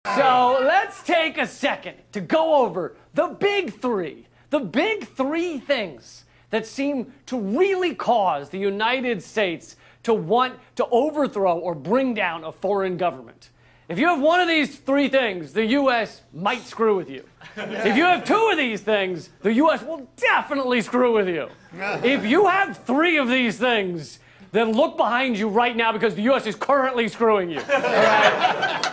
So let's take a second to go over the big three things that seem to really cause the United States to want to overthrow or bring down a foreign government. If you have one of these three things, the U.S. might screw with you. If you have two of these things, the U.S. will definitely screw with you. If you have three of these things, then look behind you right now because the U.S. is currently screwing you. All right?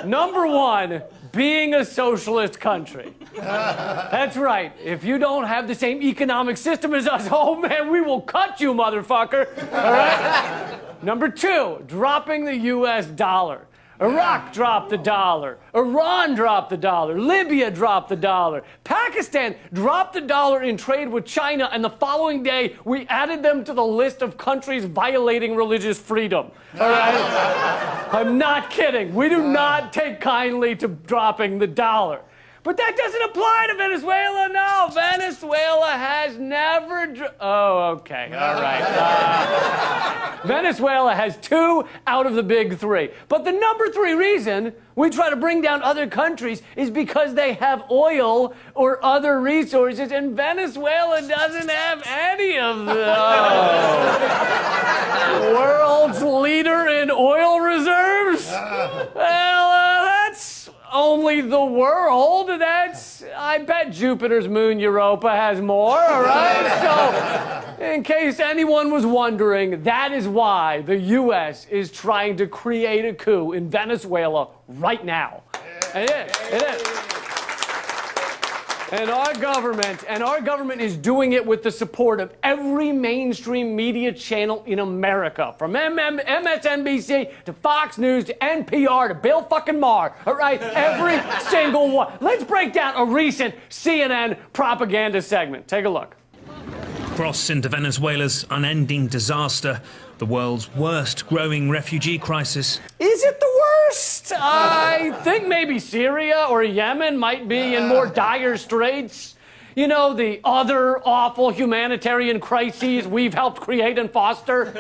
Number one, being a socialist country. That's right. If you don't have the same economic system as us, oh man, we will cut you, motherfucker. All right? Number two, dropping the U.S. dollar. Iraq dropped the dollar. Iran dropped the dollar. Libya dropped the dollar. Pakistan dropped the dollar in trade with China, and the following day, we added them to the list of countries violating religious freedom. All right? I'm not kidding. We do not take kindly to dropping the dollar. But that doesn't apply to Venezuela, no. Venezuela has never... Oh, okay, all right. Venezuela has two out of the big three. But the number three reason we try to bring down other countries is because they have oil or other resources, and Venezuela doesn't have any of those. World's leader in oil reserves? Well, that's... only the world. That's, I bet Jupiter's moon Europa has more, all right? So, in case anyone was wondering, that is why the U.S. is trying to create a coup in Venezuela right now. It is. And our government is doing it with the support of every mainstream media channel in America, from MSNBC to Fox News to NPR to Bill fucking Maher, all right? Every single one. Let's break down a recent CNN propaganda segment. Take a look. Cross into Venezuela's unending disaster, the world's worst growing refugee crisis. Is it the worst? I think maybe Syria or Yemen might be in more dire straits. You know, the other awful humanitarian crises we've helped create and foster.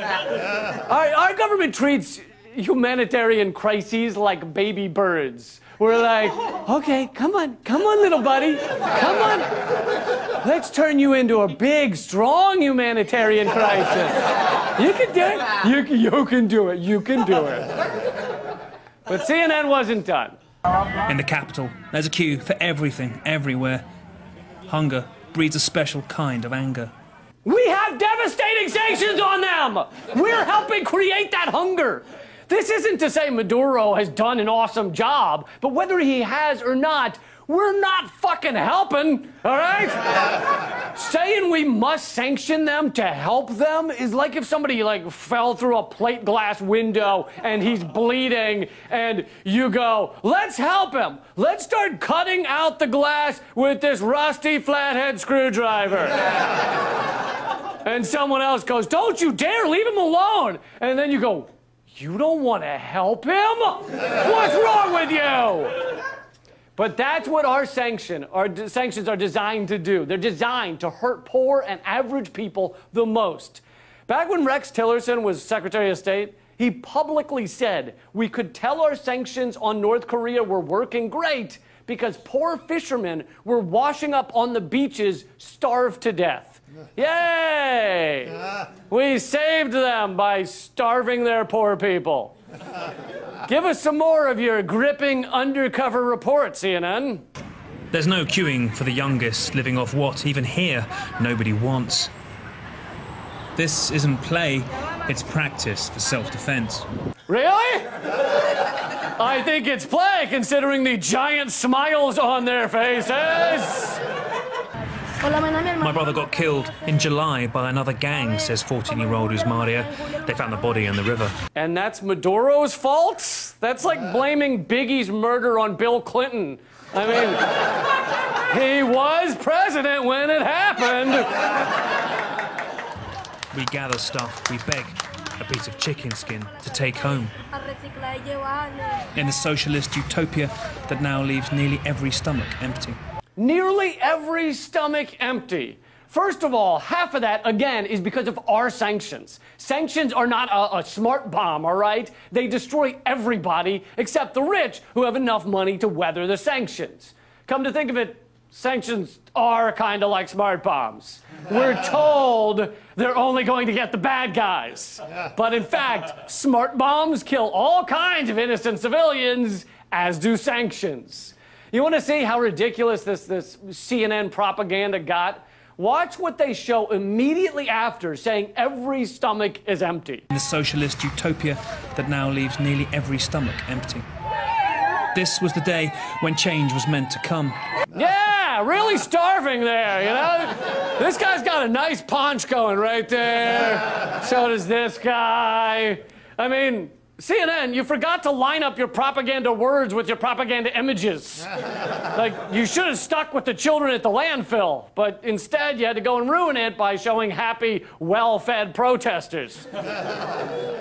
Our government treats humanitarian crises like baby birds. We're like, okay, come on, little buddy, come on. Let's turn you into a big, strong humanitarian crisis. You can do it. You can do it. You can do it. But CNN wasn't done. In the capital, there's a queue for everything, everywhere. Hunger breeds a special kind of anger. We have devastating sanctions on them. We're helping create that hunger. This isn't to say Maduro has done an awesome job, but whether he has or not, we're not fucking helping, all right? Saying we must sanction them to help them is like if somebody fell through a plate glass window and he's bleeding and you go, let's help him. Let's start cutting out the glass with this rusty flathead screwdriver. And someone else goes, don't you dare, leave him alone. And then you go, you don't want to help him? What's wrong with you? But that's what our sanctions are designed to do. They're designed to hurt poor and average people the most. Back when Rex Tillerson was Secretary of State, he publicly said we could tell our sanctions on North Korea were working great because poor fishermen were washing up on the beaches starved to death. Yay! We saved them by starving their poor people. Give us some more of your gripping undercover report, CNN. There's no queuing for the youngest, living off what, even here, nobody wants. This isn't play, it's practice for self-defense. Really? I think it's play, considering the giant smiles on their faces. My brother got killed in July by another gang, says 14-year-old Usmaria. They found the body in the river. And that's Maduro's fault? That's like blaming Biggie's murder on Bill Clinton. I mean, he was president when it happened. We gather stuff, we beg a piece of chicken skin to take home. In a socialist utopia that now leaves nearly every stomach empty. Nearly every stomach empty. First of all, half of that, again, is because of our sanctions. Sanctions are not a smart bomb, all right? They destroy everybody except the rich who have enough money to weather the sanctions. Come to think of it, sanctions are kind of like smart bombs. We're told they're only going to get the bad guys. But in fact, smart bombs kill all kinds of innocent civilians, as do sanctions. You want to see how ridiculous this CNN propaganda got? Watch what they show immediately after saying every stomach is empty. The socialist utopia that now leaves nearly every stomach empty. This was the day when change was meant to come. Yeah, really starving there, you know? This guy's got a nice paunch going right there. So does this guy. I mean, CNN, you forgot to line up your propaganda words with your propaganda images. Like, you should have stuck with the children at the landfill, but instead you had to go and ruin it by showing happy, well-fed protesters.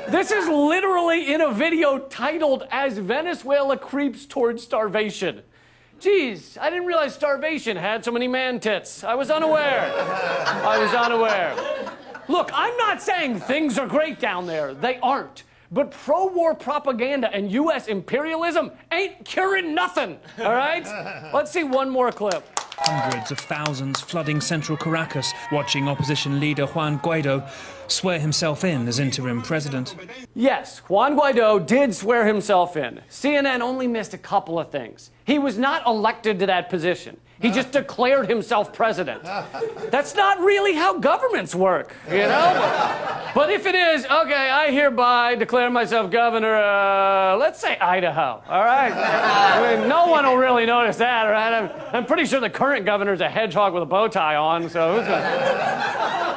This is literally in a video titled "As Venezuela Creeps Towards Starvation." Geez, I didn't realize starvation had so many man tits. I was unaware. I was unaware. Look, I'm not saying things are great down there. They aren't. But pro-war propaganda and U.S. imperialism ain't curing nothing, all right? Let's see one more clip. Hundreds of thousands flooding central Caracas, watching opposition leader Juan Guaido swear himself in as interim president. Yes, Juan Guaido did swear himself in. CNN only missed a couple of things. He was not elected to that position. He just declared himself president. That's not really how governments work, you know? But if it is, okay, I hereby declare myself governor, let's say Idaho, all right? I mean, no one will really notice that, all right? I'm pretty sure the current governor's a hedgehog with a bow tie on, so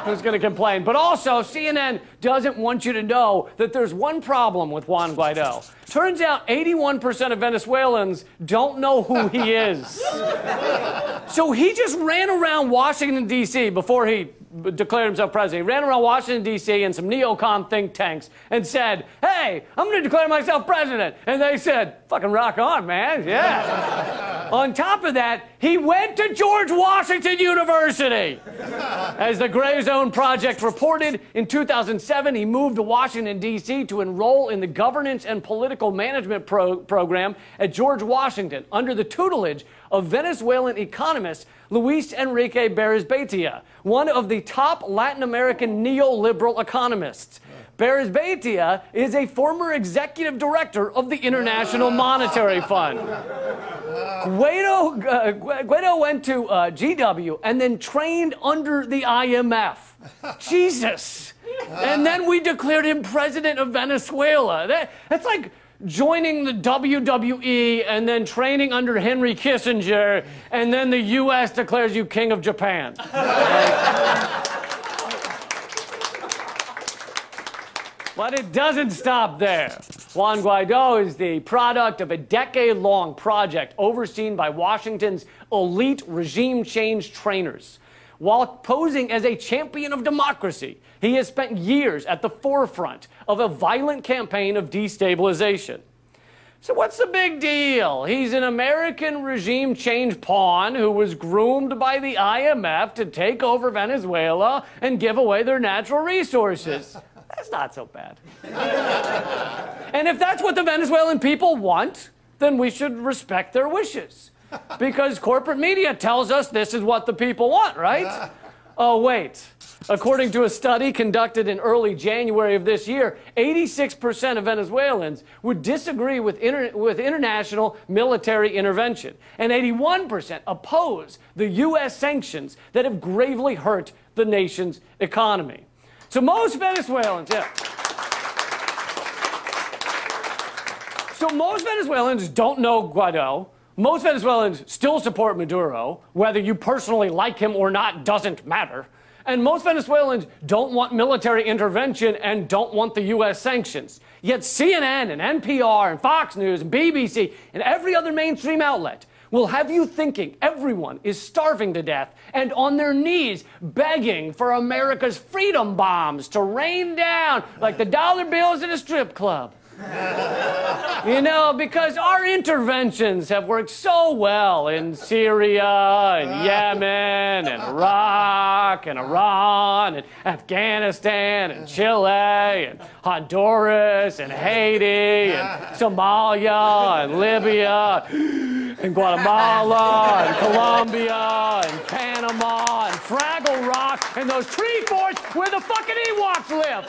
who's gonna complain? But also, CNN doesn't want you to know that there's one problem with Juan Guaido. Turns out 81% of Venezuelans don't know who he is. So he just ran around Washington, D.C. before he declared himself president. He ran around Washington, D.C. and some neocon think tanks and said, hey, I'm going to declare myself president. And they said, fucking rock on, man. Yeah. On top of that, he went to George Washington University. As the Gray Zone Project reported, in 2007, he moved to Washington, D.C. to enroll in the governance and political management program at George Washington under the tutelage of Venezuelan economist Luis Enrique Berisbeitia, one of the top Latin American neoliberal economists. Berisbeitia is a former executive director of the International Monetary Fund. Guaido went to GW and then trained under the IMF. Jesus. And then we declared him president of Venezuela. That's like joining the WWE and then training under Henry Kissinger, and then the U.S. declares you king of Japan. But it doesn't stop there. Juan Guaido is the product of a decade-long project overseen by Washington's elite regime change trainers. While posing as a champion of democracy, he has spent years at the forefront of a violent campaign of destabilization. So what's the big deal? He's an American regime change pawn who was groomed by the IMF to take over Venezuela and give away their natural resources. That's not so bad. And if that's what the Venezuelan people want, then we should respect their wishes. Because corporate media tells us this is what the people want, right? Oh, wait. According to a study conducted in early January of this year, 86% of Venezuelans would disagree with international military intervention, and 81% oppose the U.S. sanctions that have gravely hurt the nation's economy. So most Venezuelans, So most Venezuelans don't know Guaido. Most Venezuelans still support Maduro. Whether you personally like him or not doesn't matter. And most Venezuelans don't want military intervention and don't want the U.S. sanctions. Yet CNN and NPR and Fox News and BBC and every other mainstream outlet will have you thinking everyone is starving to death and on their knees begging for America's freedom bombs to rain down like the dollar bills at a strip club. You know, because our interventions have worked so well in Syria and Yemen and Iraq and Iran and Afghanistan and Chile and Honduras and Haiti and Somalia and Libya and Guatemala and Colombia and Panama and Fraggle Rock and those tree forts where the fucking Ewoks live.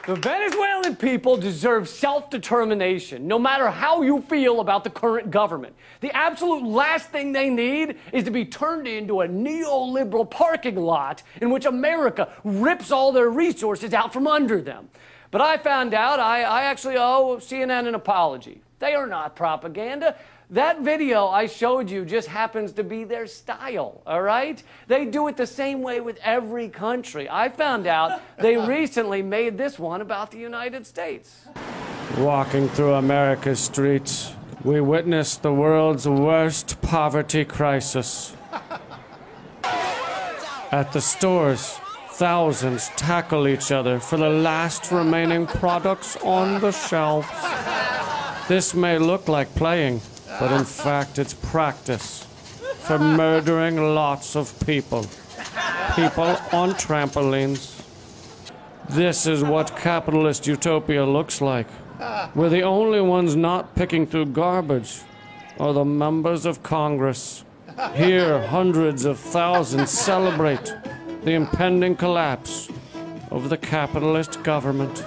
The Venezuelan people deserve self-determination, no matter how you feel about the current government. The absolute last thing they need is to be turned into a neoliberal parking lot in which America rips all their resources out from under them. But I found out I actually owe CNN an apology. They are not propaganda. That video I showed you just happens to be their style, all right? They do it the same way with every country. I found out they recently made this one about the United States. Walking through America's streets, we witnessed the world's worst poverty crisis. At the stores, thousands tackle each other for the last remaining products on the shelves. This may look like playing, but in fact it's practice for murdering lots of people. People on trampolines. This is what capitalist utopia looks like. We're the only ones not picking through garbage are the members of Congress. Here, hundreds of thousands celebrate the impending collapse of the capitalist government.